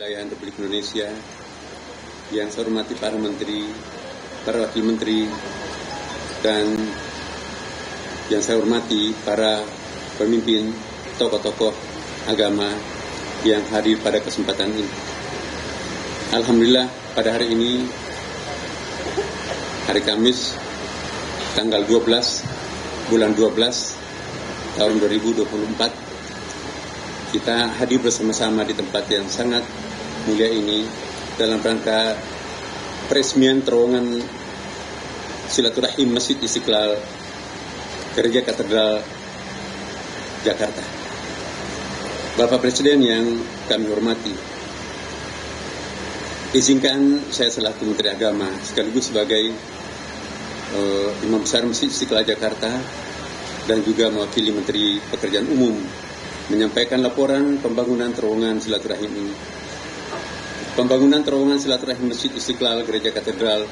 Wilayah Republik Indonesia, yang saya hormati para menteri, para wakil menteri, dan yang saya hormati para pemimpin, tokoh-tokoh agama yang hadir pada kesempatan ini. Alhamdulillah pada hari ini, hari Kamis, tanggal 12, bulan 12, tahun 2024, kita hadir bersama-sama di tempat yang sangat mulia ini dalam rangka peresmian terowongan silaturahim Masjid Istiqlal Gereja Katedral Jakarta. Bapak Presiden yang kami hormati, izinkan saya selaku Menteri Agama sekaligus sebagai Imam Besar Masjid Istiqlal Jakarta dan juga mewakili Menteri Pekerjaan Umum menyampaikan laporan pembangunan terowongan silaturahim ini. Pembangunan terowongan silaturahim Masjid Istiqlal Gereja Katedral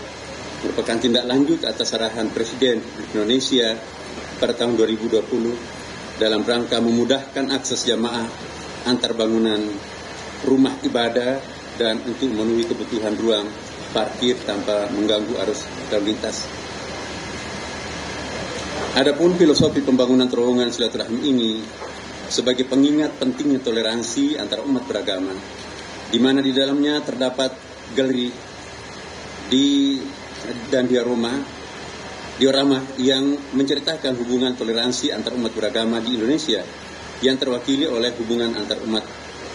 merupakan tindak lanjut atas arahan Presiden Indonesia pada tahun 2020 dalam rangka memudahkan akses jamaah antar bangunan rumah ibadah dan untuk memenuhi kebutuhan ruang parkir tanpa mengganggu arus lalu lintas. Adapun filosofi pembangunan terowongan silaturahim ini sebagai pengingat pentingnya toleransi antara umat beragama, di mana di dalamnya terdapat galeri dan diorama yang menceritakan hubungan toleransi antar umat beragama di Indonesia yang terwakili oleh hubungan antar umat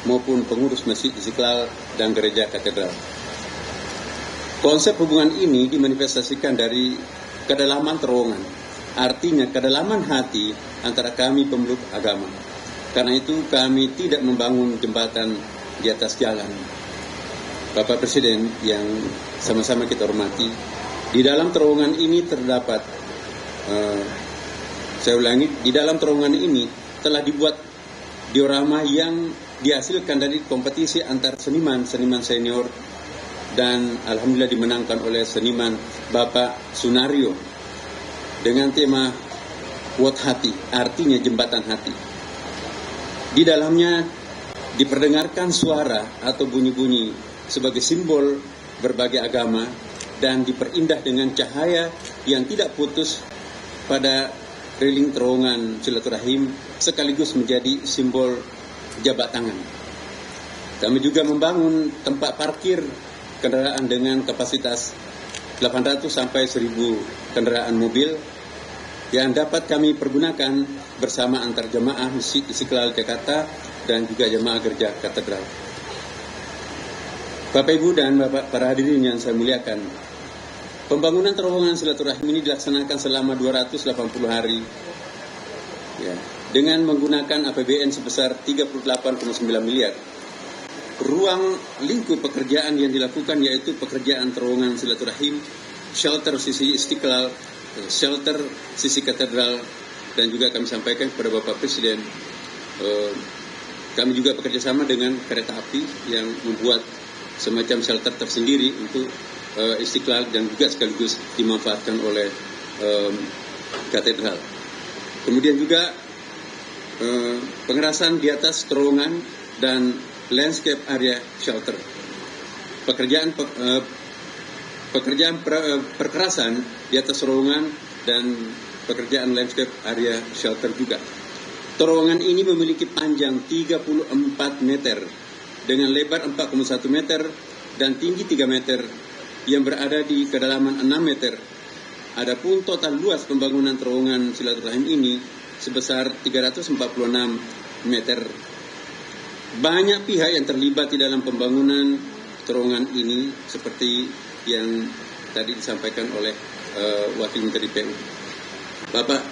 maupun pengurus Masjid Istiqlal dan Gereja Katedral. Konsep hubungan ini dimanifestasikan dari kedalaman terowongan, artinya kedalaman hati antara kami pemeluk agama. Karena itu kami tidak membangun jembatan di atas jalan. Bapak Presiden yang sama-sama kita hormati, di dalam terowongan ini terdapat, saya ulangi, di dalam terowongan ini telah dibuat diorama yang dihasilkan dari kompetisi antar seniman senior dan alhamdulillah dimenangkan oleh seniman Bapak Sunario dengan tema Wot Hati, artinya jembatan hati. Di dalamnya diperdengarkan suara atau bunyi-bunyi sebagai simbol berbagai agama dan diperindah dengan cahaya yang tidak putus pada railing terowongan silaturahim sekaligus menjadi simbol jabat tangan. Kami juga membangun tempat parkir kendaraan dengan kapasitas 800 sampai 1000 kendaraan mobil yang dapat kami pergunakan bersama antar jemaah Masjid Istiqlal Jakarta dan juga jemaah Gereja Katedral. Bapak Ibu dan Bapak para hadirin yang saya muliakan, pembangunan terowongan silaturahim ini dilaksanakan selama 280 hari ya, dengan menggunakan APBN sebesar 38,9 miliar. Ruang lingkup pekerjaan yang dilakukan yaitu pekerjaan terowongan silaturahim, shelter sisi Istiqlal, shelter sisi katedral, dan juga kami sampaikan kepada Bapak Presiden, kami juga bekerjasama dengan kereta api yang membuat semacam shelter tersendiri untuk Istiqlal dan juga sekaligus dimanfaatkan oleh katedral. Kemudian juga pengerasan di atas terowongan dan landscape area shelter. Pekerjaan perkerasan di atas terowongan dan pekerjaan landscape area shelter juga. Terowongan ini memiliki panjang 34 meter dengan lebar 4,1 meter dan tinggi 3 meter yang berada di kedalaman 6 meter. Adapun total luas pembangunan terowongan silaturahim ini sebesar 346 meter. Banyak pihak yang terlibat di dalam pembangunan terowongan ini seperti yang tadi disampaikan oleh Wakil Menteri PU. Bapak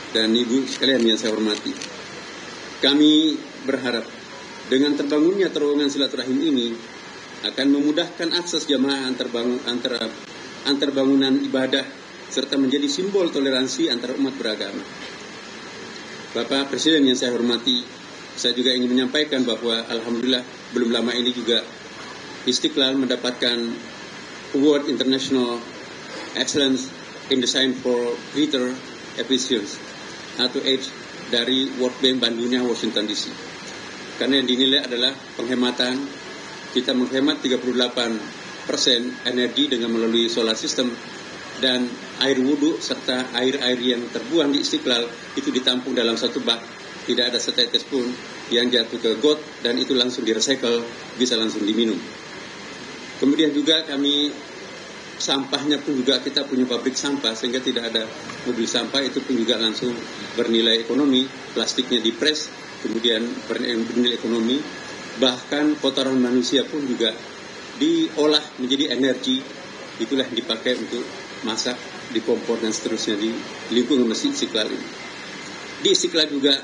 dan Ibu sekalian yang saya hormati, kami berharap dengan terbangunnya terowongan silaturahim ini akan memudahkan akses jamaah antar bangunan ibadah serta menjadi simbol toleransi antara umat beragama. Bapak Presiden yang saya hormati, saya juga ingin menyampaikan bahwa alhamdulillah belum lama ini juga Istiqlal mendapatkan Award International Excellence in Design for Greater Efficiency atau EDGE dari World Bank Bandung, Washington DC. Karena yang dinilai adalah penghematan, kita menghemat 38% energi dengan melalui solar system, dan air wudhu serta air-air yang terbuang di Istiqlal itu ditampung dalam satu bak, tidak ada setetes pun yang jatuh ke got, dan itu langsung direcycle, bisa langsung diminum. Kemudian juga kami sampahnya pun juga kita punya pabrik sampah, sehingga tidak ada mobil sampah, itu pun juga langsung bernilai ekonomi. Plastiknya dipres, kemudian bernilai ekonomi. Bahkan kotoran manusia pun juga diolah menjadi energi, itulah yang dipakai untuk masak, di kompor dan seterusnya di lingkungan Masjid Istiqlal ini. Di Istiqlal juga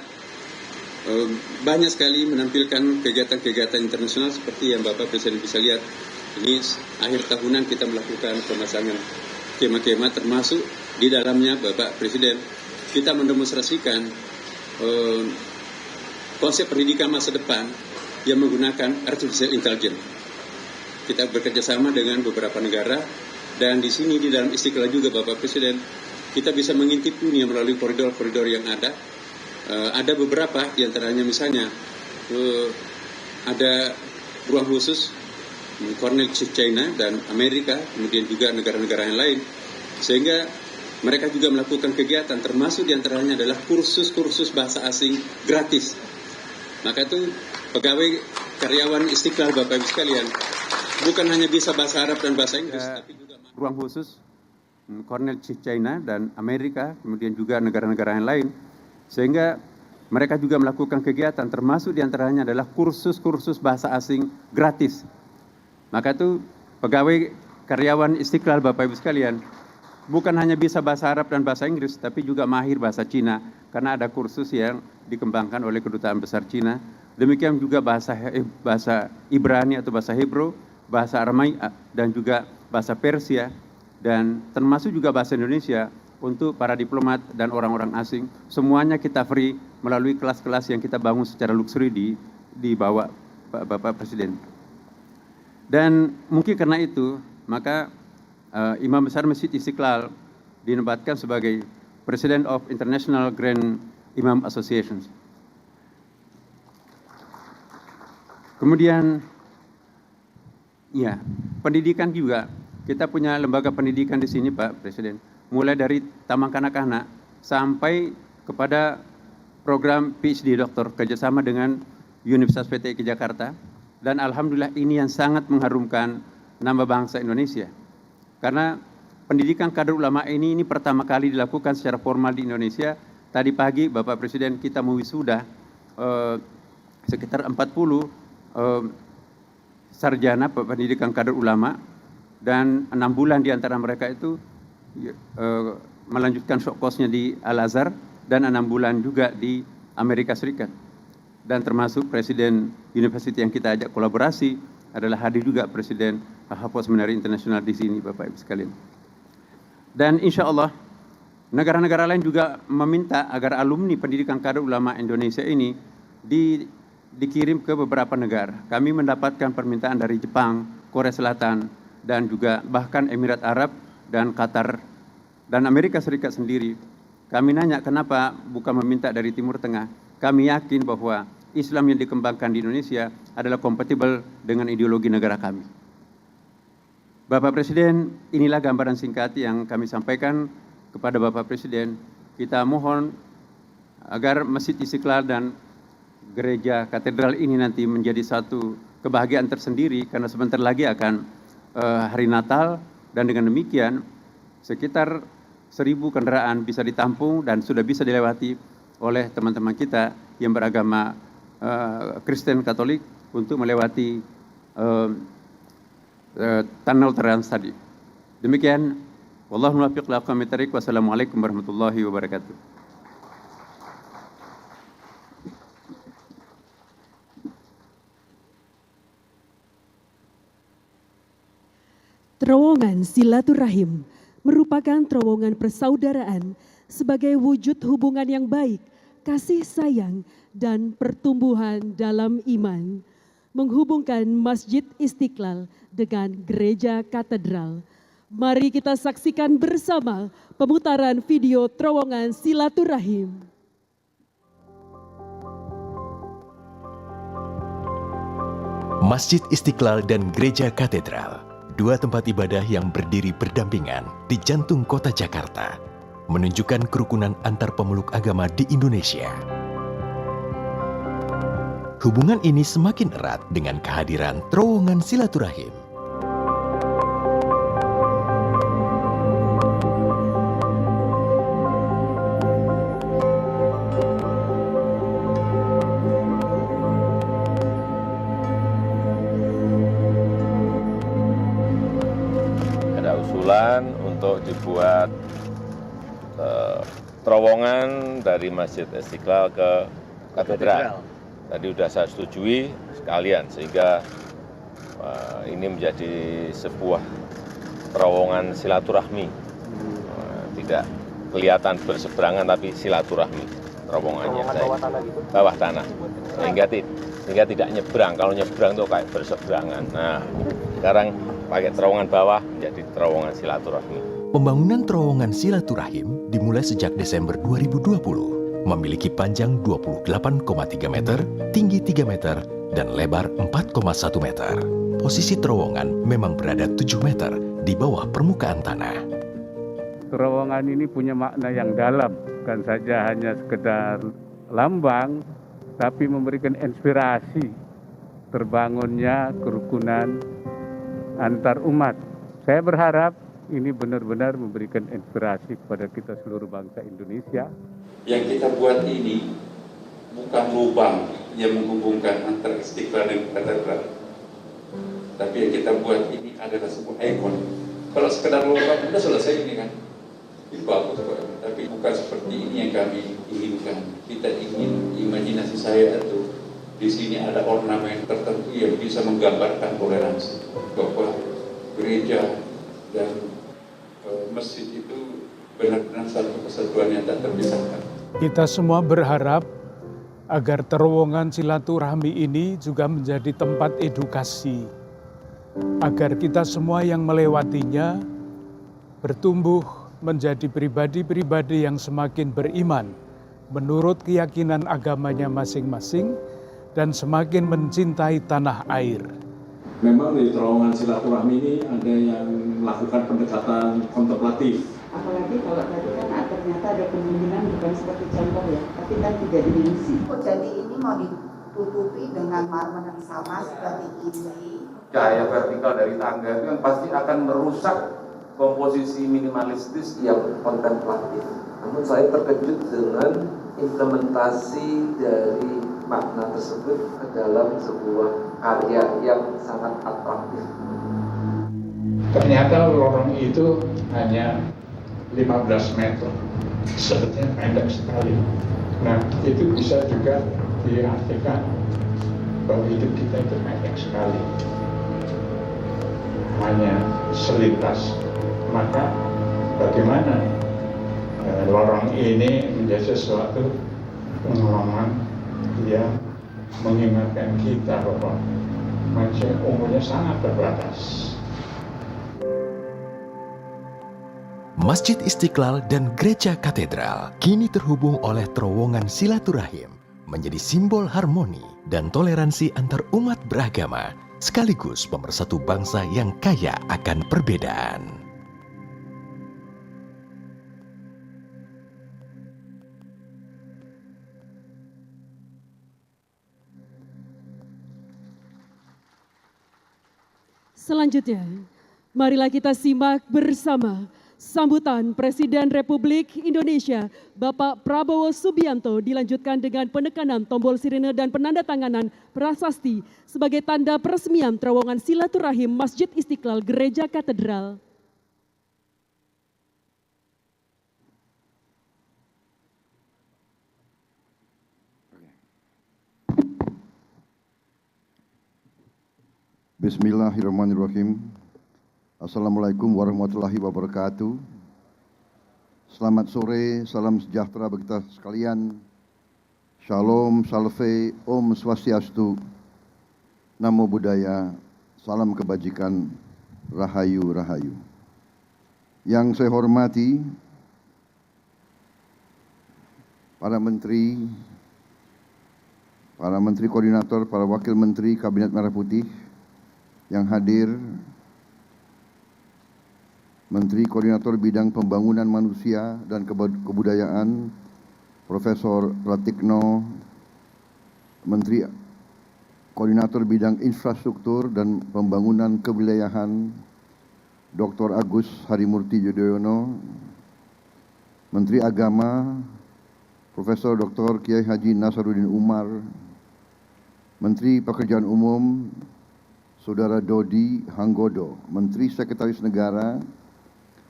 banyak sekali menampilkan kegiatan-kegiatan internasional seperti yang Bapak Presiden bisa lihat. Ini akhir tahunan kita melakukan pemasangan kemah-kemah, termasuk di dalamnya Bapak Presiden kita mendemonstrasikan konsep pendidikan masa depan yang menggunakan artificial intelligence. Kita bekerja sama dengan beberapa negara, dan di sini di dalam Istiqlal juga Bapak Presiden kita bisa mengintip dunia melalui koridor-koridor yang ada. Ada beberapa di antaranya, misalnya ada ruang khusus Cornell China dan Amerika, kemudian juga negara-negara yang lain, sehingga mereka juga melakukan kegiatan, termasuk diantaranya adalah kursus-kursus bahasa asing gratis. Maka itu pegawai karyawan Istiqlal Bapak Ibu sekalian bukan hanya bisa bahasa Arab dan bahasa Inggris, tapi juga ruang khusus Cornell China dan Amerika, kemudian juga negara-negara yang lain, sehingga mereka juga melakukan kegiatan, termasuk diantaranya adalah kursus-kursus bahasa asing gratis. Maka itu pegawai karyawan Istiqlal Bapak Ibu sekalian bukan hanya bisa bahasa Arab dan bahasa Inggris, tapi juga mahir bahasa Cina, karena ada kursus yang dikembangkan oleh Kedutaan Besar Cina. Demikian juga bahasa Ibrani atau bahasa Hebrew, bahasa Aramai, dan juga bahasa Persia, dan termasuk juga bahasa Indonesia untuk para diplomat dan orang-orang asing. Semuanya kita free melalui kelas-kelas yang kita bangun secara luxury di bawah Bapak Presiden. Dan mungkin karena itu, maka Imam Besar Masjid Istiqlal dinobatkan sebagai President of International Grand Imam Association. Kemudian, ya, pendidikan juga. Kita punya lembaga pendidikan di sini, Pak Presiden. Mulai dari taman kanak-kanak sampai kepada program PhD Doktor kerjasama dengan Universitas PTIK Jakarta. Dan alhamdulillah ini yang sangat mengharumkan nama bangsa Indonesia. Karena pendidikan kader ulama ini pertama kali dilakukan secara formal di Indonesia. Tadi pagi Bapak Presiden kita mewisuda sekitar 40 sarjana pendidikan kader ulama, dan 6 bulan di antara mereka itu melanjutkan short course-nya di Al-Azhar, dan 6 bulan juga di Amerika Serikat. Dan termasuk Presiden University yang kita ajak kolaborasi adalah hadir juga Presiden Al-Hafadh Seminari Internasional di sini, Bapak Ibu sekalian. Dan insya Allah negara-negara lain juga meminta agar alumni pendidikan kader ulama Indonesia ini dikirim ke beberapa negara. Kami mendapatkan permintaan dari Jepang, Korea Selatan, dan juga bahkan Emirat Arab dan Qatar dan Amerika Serikat sendiri. Kami nanya kenapa bukan meminta dari Timur Tengah. Kami yakin bahwa Islam yang dikembangkan di Indonesia adalah kompatibel dengan ideologi negara kami. Bapak Presiden, inilah gambaran singkat yang kami sampaikan kepada Bapak Presiden. Kita mohon agar Masjid Istiqlal dan Gereja Katedral ini nanti menjadi satu kebahagiaan tersendiri, karena sebentar lagi akan hari Natal, dan dengan demikian sekitar 1.000 kendaraan bisa ditampung dan sudah bisa dilewati oleh teman-teman kita yang beragama Kristen Katolik untuk melewati tunnel Trans tadi. Demikian, wallahu muwaffiq li aqwamit thariq. Wassalamualaikum warahmatullahi wabarakatuh. Terowongan silaturahim merupakan terowongan persaudaraan sebagai wujud hubungan yang baik, kasih sayang, dan pertumbuhan dalam iman, menghubungkan Masjid Istiqlal dengan Gereja Katedral. Mari kita saksikan bersama pemutaran video terowongan silaturahim. Masjid Istiqlal dan Gereja Katedral, dua tempat ibadah yang berdiri berdampingan di jantung kota Jakarta, menunjukkan kerukunan antar pemeluk agama di Indonesia. Hubungan ini semakin erat dengan kehadiran terowongan silaturahim. Ada usulan untuk dibuat terowongan dari Masjid Istiqlal ke Katedral. Tadi sudah saya setujui sekalian sehingga ini menjadi sebuah terowongan silaturahmi. Tidak kelihatan berseberangan tapi silaturahmi terowongannya. Bawah tanah. Sehingga tidak nyebrang. Kalau nyebrang itu kayak berseberangan. Nah, sekarang pakai terowongan bawah menjadi terowongan silaturahmi. Pembangunan terowongan silaturahim dimulai sejak Desember 2020. Memiliki panjang 28,3 meter, tinggi 3 meter, dan lebar 4,1 meter. Posisi terowongan memang berada 7 meter di bawah permukaan tanah. Terowongan ini punya makna yang dalam, bukan saja hanya sekedar lambang, tapi memberikan inspirasi terbangunnya kerukunan antar umat. Saya berharap ini benar-benar memberikan inspirasi kepada kita seluruh bangsa Indonesia. Yang kita buat ini bukan lubang yang menghubungkan antara Istiqlal dan Katedral, tapi yang kita buat ini adalah sebuah ikon. Kalau sekedar lubang sudah selesai ini kan, itu bagus kok. Tapi bukan seperti ini yang kami inginkan. Kita ingin imajinasi saya itu di sini ada ornamen tertentu yang bisa menggambarkan toleransi, bahwa gereja dan masjid itu benar-benar satu kesatuan yang tak terpisahkan. Kita semua berharap agar terowongan silaturahmi ini juga menjadi tempat edukasi, agar kita semua yang melewatinya bertumbuh menjadi pribadi-pribadi yang semakin beriman menurut keyakinan agamanya masing-masing dan semakin mencintai tanah air. Memang di terowongan silaturahmi ini ada yang melakukan pendekatan kontemplatif. Apalagi kalau tadi kan ternyata ada kemungkinan bukan seperti contoh ya, tapi kan tidak dimensi. Jadi ini mau ditutupi dengan marmer yang sama seperti ini. Cahaya vertikal dari tangga itu yang pasti akan merusak komposisi minimalistis yang kontemplatif. Namun saya terkejut dengan implementasi dari makna tersebut ke dalam sebuah karya yang sangat atraktif. Ternyata lorong itu hanya 15 meter, sebetulnya pendek sekali. Nah, itu bisa juga diartikan bahwa hidup kita itu pendek sekali, hanya selintas. Maka bagaimana lorong ini menjadi sesuatu pengalaman yang mengingatkan kita bahwa manusia umurnya sangat terbatas. Masjid Istiqlal dan Gereja Katedral kini terhubung oleh terowongan silaturahim menjadi simbol harmoni dan toleransi antar umat beragama sekaligus pemersatu bangsa yang kaya akan perbedaan. Selanjutnya, marilah kita simak bersama sambutan Presiden Republik Indonesia Bapak Prabowo Subianto dilanjutkan dengan penekanan tombol sirine dan penandatanganan prasasti sebagai tanda peresmian terowongan silaturahim Masjid Istiqlal Gereja Katedral. Bismillahirrahmanirrahim. Assalamualaikum warahmatullahi wabarakatuh. Selamat sore, salam sejahtera bagi kita sekalian. Shalom, salve, om swastiastu, namo buddhaya, salam kebajikan, rahayu, rahayu. Yang saya hormati para menteri koordinator, para wakil menteri Kabinet Merah Putih, yang hadir, Menteri Koordinator Bidang Pembangunan Manusia dan Kebudayaan, Profesor Pratikno, Menteri Koordinator Bidang Infrastruktur dan Pembangunan Kewilayahan, Dr. Agus Harimurti Yudhoyono, Menteri Agama, Profesor Dr. Kiai Haji Nasaruddin Umar, Menteri Pekerjaan Umum, Saudara Dodi Hanggodo, Menteri Sekretaris Negara,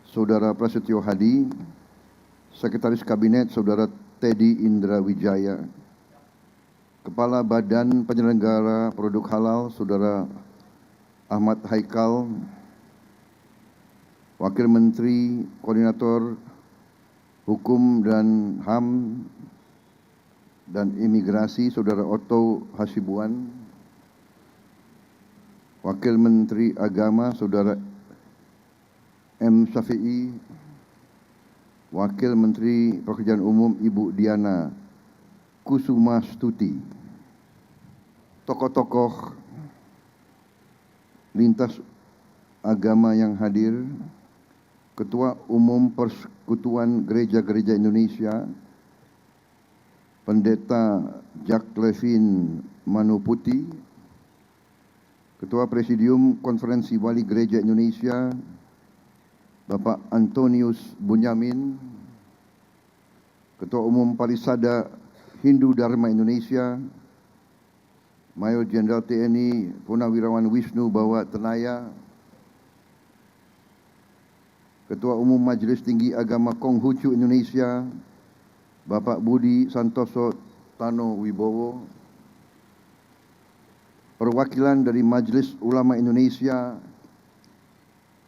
Saudara Prasetyo Hadi, Sekretaris Kabinet, Saudara Teddy Indra Wijaya, Kepala Badan Penyelenggara Produk Halal, Saudara Ahmad Haikal, Wakil Menteri Koordinator Hukum dan HAM dan Imigrasi, Saudara Otto Hasibuan, Wakil Menteri Agama, Saudara M. Syafi'i, Wakil Menteri Pekerjaan Umum Ibu Diana Kusumastuti, tokoh-tokoh lintas agama yang hadir, Ketua Umum Persekutuan Gereja-Gereja Indonesia, Pendeta Jack Levin Manuputi, Ketua Presidium Konferensi Wali Gereja Indonesia, Bapak Antonius Bunyamin, Ketua Umum Parisada Hindu Dharma Indonesia, Mayor Jenderal TNI Purnawirawan Wisnu Bawa Tenaya, Ketua Umum Majelis Tinggi Agama Konghucu Indonesia, Bapak Budi Santoso Tano Wibowo, perwakilan dari Majelis Ulama Indonesia,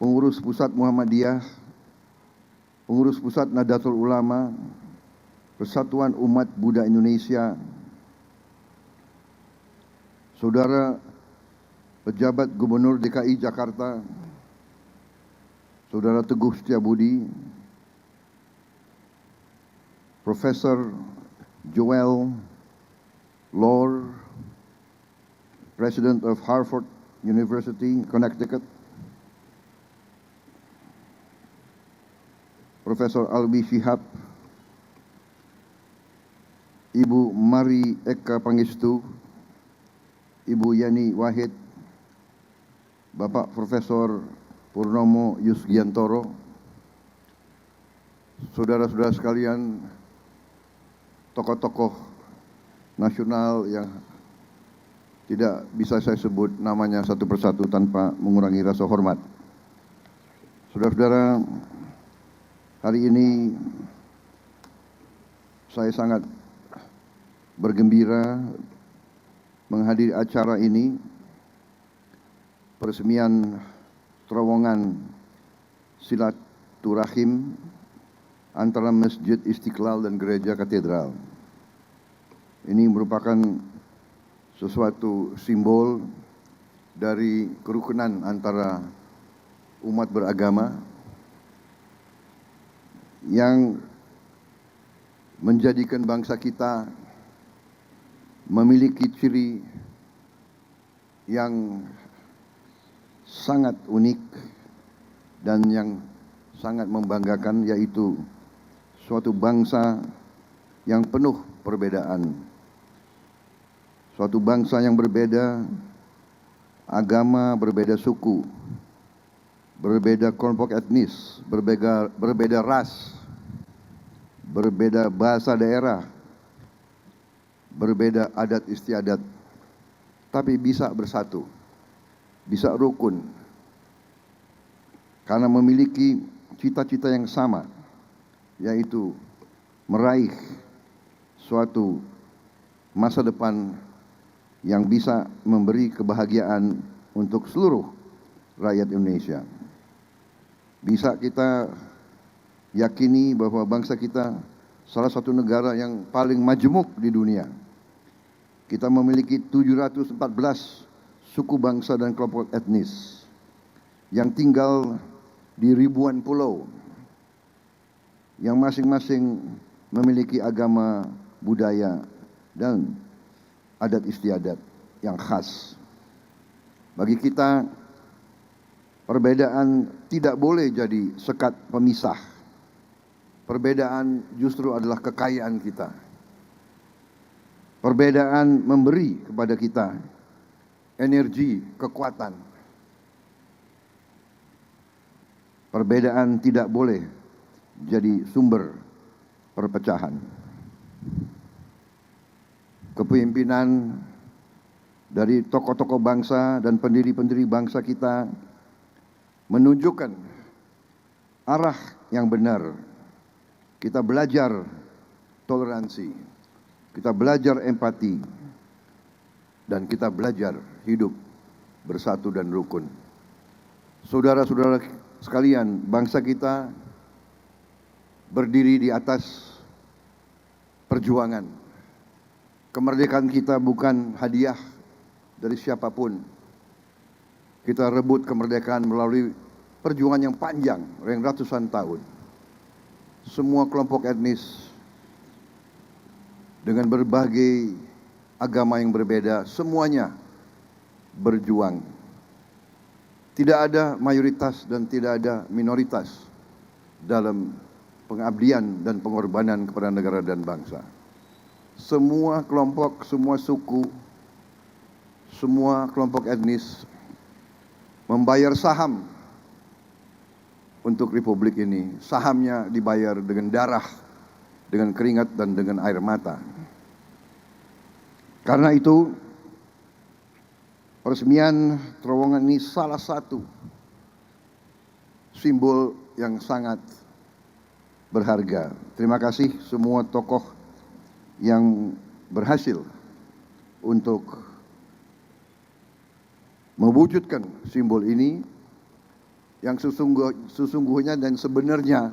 Pengurus Pusat Muhammadiyah, Pengurus Pusat Nahdlatul Ulama, Persatuan Umat Buddha Indonesia, Saudara Pejabat Gubernur DKI Jakarta, Saudara Teguh Setiabudi, Profesor Joel Lore, President of Harvard University, Connecticut, Profesor Alwi Shihab, Ibu Mari Eka Pangestu, Ibu Yani Wahid, Bapak Profesor Purnomo Yusgiantoro, saudara-saudara sekalian, tokoh-tokoh nasional yang tidak bisa saya sebut namanya satu persatu tanpa mengurangi rasa hormat. Saudara-saudara, hari ini saya sangat bergembira menghadiri acara ini, peresmian terowongan silaturahim antara Masjid Istiqlal dan Gereja Katedral. Ini merupakan sesuatu simbol dari kerukunan antara umat beragama yang menjadikan bangsa kita memiliki ciri yang sangat unik dan yang sangat membanggakan, yaitu suatu bangsa yang penuh perbedaan, suatu bangsa yang berbeda agama, berbeda suku, berbeda kelompok etnis, berbeda ras, berbeda bahasa daerah, berbeda adat istiadat, tapi bisa bersatu, bisa rukun, karena memiliki cita-cita yang sama, yaitu meraih suatu masa depan yang bisa memberi kebahagiaan untuk seluruh rakyat Indonesia. Bisa kita yakini bahwa bangsa kita salah satu negara yang paling majemuk di dunia. Kita memiliki 714 suku bangsa dan kelompok etnis yang tinggal di ribuan pulau, yang masing-masing memiliki agama, budaya, dan adat istiadat yang khas. Bagi kita, Perbedaan tidak boleh jadi sekat pemisah. Perbedaan justru adalah kekayaan kita. Perbedaan memberi kepada kita energi, kekuatan. Perbedaan tidak boleh jadi sumber perpecahan. Kepemimpinan dari tokoh-tokoh bangsa dan pendiri-pendiri bangsa kita menunjukkan arah yang benar. Kita belajar toleransi, kita belajar empati, dan kita belajar hidup bersatu dan rukun. Saudara-saudara sekalian, bangsa kita berdiri di atas perjuangan. Kemerdekaan kita bukan hadiah dari siapapun. Kita rebut kemerdekaan melalui perjuangan yang panjang, yang ratusan tahun. Semua kelompok etnis dengan berbagai agama yang berbeda, semuanya berjuang. Tidak ada mayoritas dan tidak ada minoritas dalam pengabdian dan pengorbanan kepada negara dan bangsa. Semua kelompok, semua suku, semua kelompok etnis membayar saham untuk republik ini. Sahamnya dibayar dengan darah, dengan keringat, dan dengan air mata. Karena itu, peresmian terowongan ini salah satu simbol yang sangat berharga. Terima kasih semua tokoh yang berhasil untuk mewujudkan simbol ini yang sesungguhnya dan sebenarnya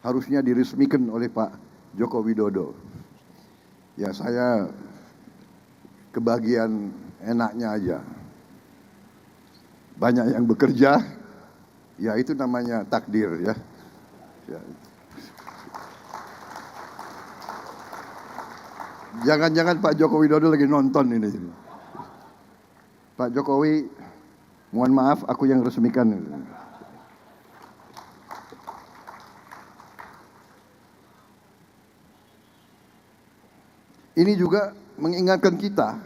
harusnya diresmikan oleh Pak Joko Widodo. Ya, saya kebagian enaknya aja. Banyak yang bekerja, ya itu namanya takdir ya. Jangan-jangan Pak Joko Widodo lagi nonton ini. Pak Jokowi, mohon maaf, aku yang resmikan. Ini juga mengingatkan kita,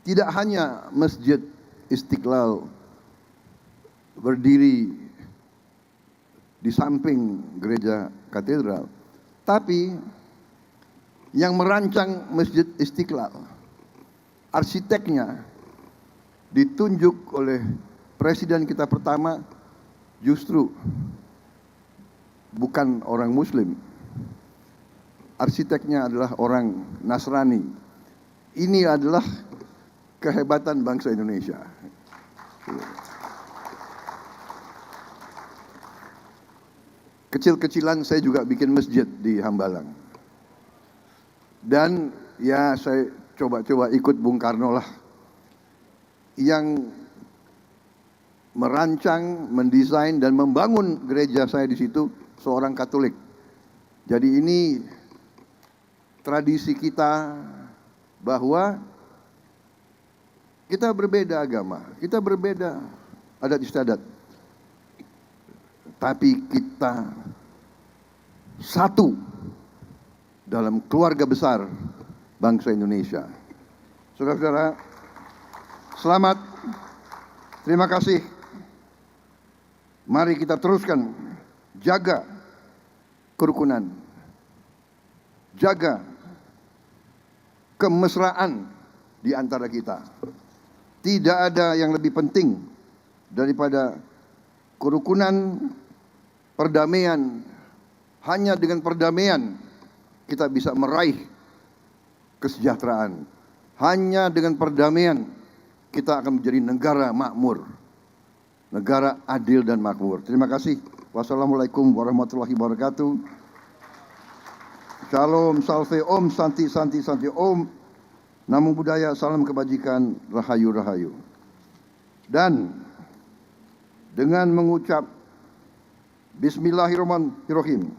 tidak hanya Masjid Istiqlal berdiri di samping gereja katedral, tapi yang merancang Masjid Istiqlal, arsiteknya ditunjuk oleh presiden kita pertama justru bukan orang Muslim. Arsiteknya adalah orang Nasrani. Ini adalah kehebatan bangsa Indonesia. Kecil-kecilan saya juga bikin masjid di Hambalang. Dan ya saya coba-coba ikut Bung Karno lah. Yang merancang, mendesain dan membangun gereja saya di situ seorang Katolik. Jadi ini tradisi kita bahwa kita berbeda agama, kita berbeda adat istiadat, tapi kita satu dalam keluarga besar bangsa Indonesia. Saudara-saudara, selamat, terima kasih. Mari kita teruskan jaga kerukunan, jaga kemesraan di antara kita. Tidak ada yang lebih penting daripada kerukunan, perdamaian. Hanya dengan perdamaian kita bisa meraih kesejahteraan. Hanya dengan perdamaian kita akan menjadi negara makmur, negara adil dan makmur. Terima kasih. Wassalamualaikum warahmatullahi wabarakatuh. Shalom, salve, om, santi, santi, santi, om. Namo Buddhaya, salam kebajikan, rahayu, rahayu. Dan dengan mengucap Bismillahirrahmanirrahim,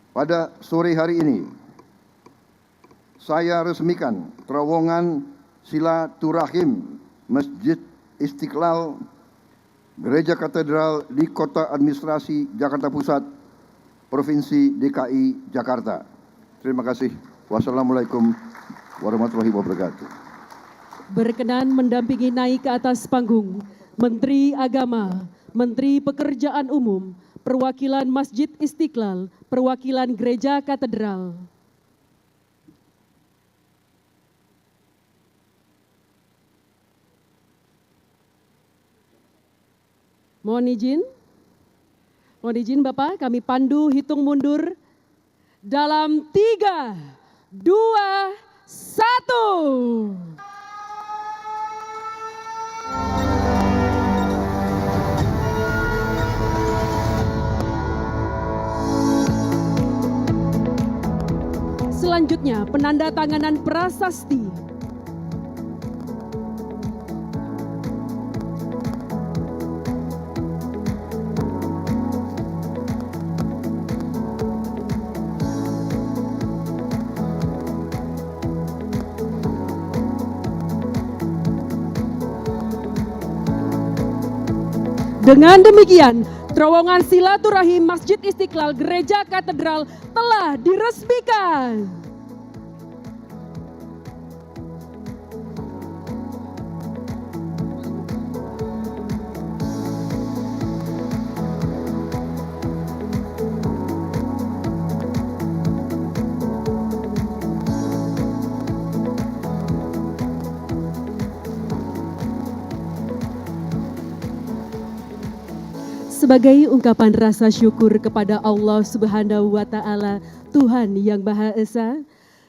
pada sore hari ini saya resmikan terowongan silaturahim Masjid Istiqlal, Gereja Katedral di Kota Administrasi Jakarta Pusat, Provinsi DKI Jakarta. Terima kasih. Wassalamualaikum warahmatullahi wabarakatuh. Berkenan mendampingi naik ke atas panggung Menteri Agama, Menteri Pekerjaan Umum, perwakilan Masjid Istiqlal, perwakilan Gereja Katedral. Mohon izin Bapak, kami pandu hitung mundur dalam 3, 2, 1. Selanjutnya, penandatanganan prasasti. Dengan demikian, terowongan silaturahim Masjid Istiqlal Gereja Katedral telah diresmikan. Sebagai ungkapan rasa syukur kepada Allah Subhanahu wa Ta'ala, Tuhan yang Maha Esa,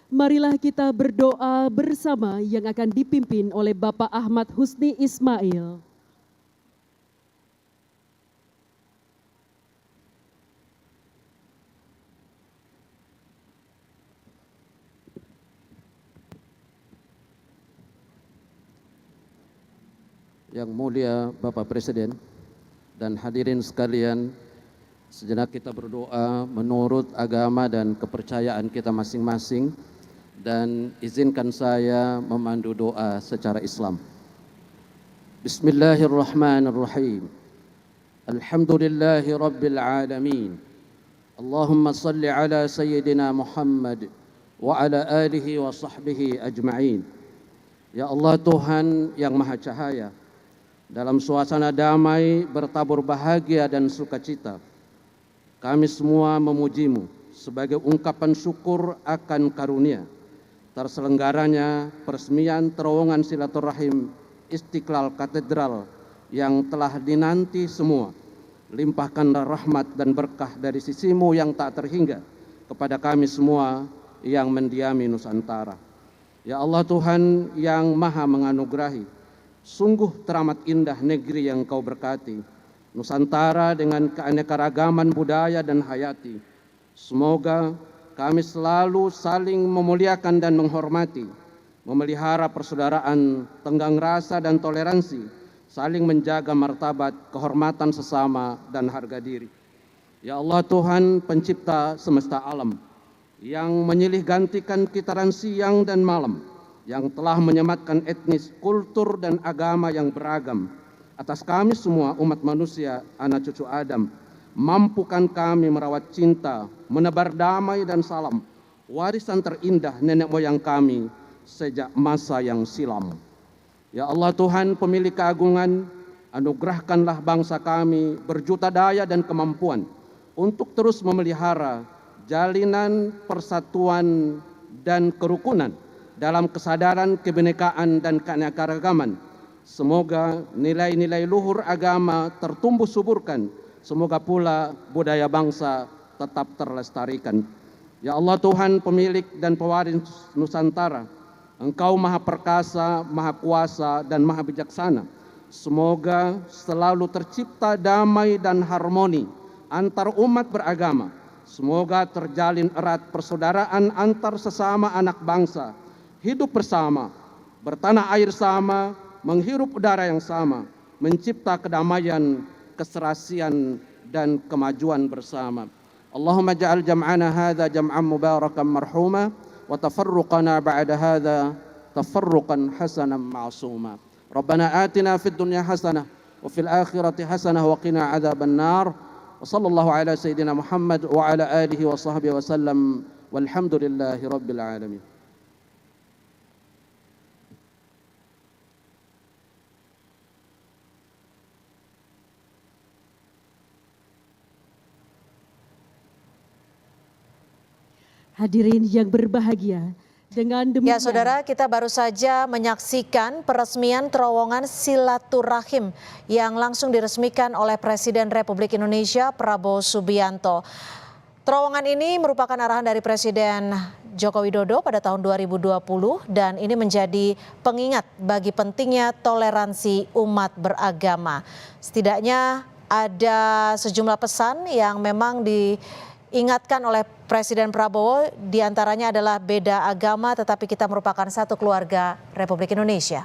marilah kita berdoa bersama yang akan dipimpin oleh Bapak Ahmad Husni Ismail. Yang mulia Bapak Presiden dan hadirin sekalian, sejenak kita berdoa menurut agama dan kepercayaan kita masing-masing, dan izinkan saya memandu doa secara Islam. Bismillahirrahmanirrahim. Alhamdulillahi Rabbil Alamin. Allahumma salli ala Sayyidina Muhammad wa ala alihi wa sahbihi ajma'in. Ya Allah, Tuhan yang Maha Cahaya, dalam suasana damai, bertabur bahagia dan sukacita, kami semua memuji-Mu sebagai ungkapan syukur akan karunia terselenggaranya peresmian terowongan silaturahim Istiqlal Katedral yang telah dinanti semua. Limpahkanlah rahmat dan berkah dari sisi-Mu yang tak terhingga kepada kami semua yang mendiami Nusantara. Ya Allah, Tuhan yang Maha menganugerahi, sungguh teramat indah negeri yang Kau berkati, Nusantara dengan keanekaragaman budaya dan hayati. Semoga kami selalu saling memuliakan dan menghormati, memelihara persaudaraan, tenggang rasa dan toleransi, saling menjaga martabat, kehormatan sesama dan harga diri. Ya Allah, Tuhan pencipta semesta alam, yang menyilih gantikan kitaran siang dan malam, yang telah menyematkan etnis, kultur, dan agama yang beragam atas kami semua umat manusia, anak cucu Adam. Mampukan kami merawat cinta, menebar damai dan salam, warisan terindah nenek moyang kami sejak masa yang silam. Ya Allah, Tuhan pemilik keagungan, anugerahkanlah bangsa kami berjuta daya dan kemampuan untuk terus memelihara jalinan persatuan dan kerukunan dalam kesadaran kebinekaan dan keanekaragaman. Semoga nilai-nilai luhur agama tertumbuh suburkan. Semoga pula budaya bangsa tetap terlestarikan. Ya Allah, Tuhan pemilik dan pewaris Nusantara, Engkau Maha Perkasa, Maha Kuasa, dan Maha Bijaksana. Semoga selalu tercipta damai dan harmoni antar umat beragama. Semoga terjalin erat persaudaraan antar sesama anak bangsa, hidup bersama, bertanah air sama, menghirup udara yang sama, mencipta kedamaian, keserasian, dan kemajuan bersama. Allahumma ja'al jam'ana hadha jam'an mubarakan marhuma, wa tafarruqana ba'da hadha tafarruqan hasanan ma'suma. Rabbana atina fid dunya hasanah wa fil akhirati hasanah wa qina adzaban nar. Wa sallallahu ala sayyidina Muhammad wa ala alihi wa sahbihi wa sallam. Walhamdulillahi rabbil alamin. Hadirin yang berbahagia, dengan demikian... Ya saudara, kita baru saja menyaksikan peresmian terowongan silaturahim yang langsung diresmikan oleh Presiden Republik Indonesia Prabowo Subianto. Terowongan ini merupakan arahan dari Presiden Joko Widodo pada tahun 2020 dan ini menjadi pengingat bagi pentingnya toleransi umat beragama. Setidaknya ada sejumlah pesan yang memang diingatkan oleh Presiden Prabowo, diantaranya adalah beda agama tetapi kita merupakan satu keluarga Republik Indonesia.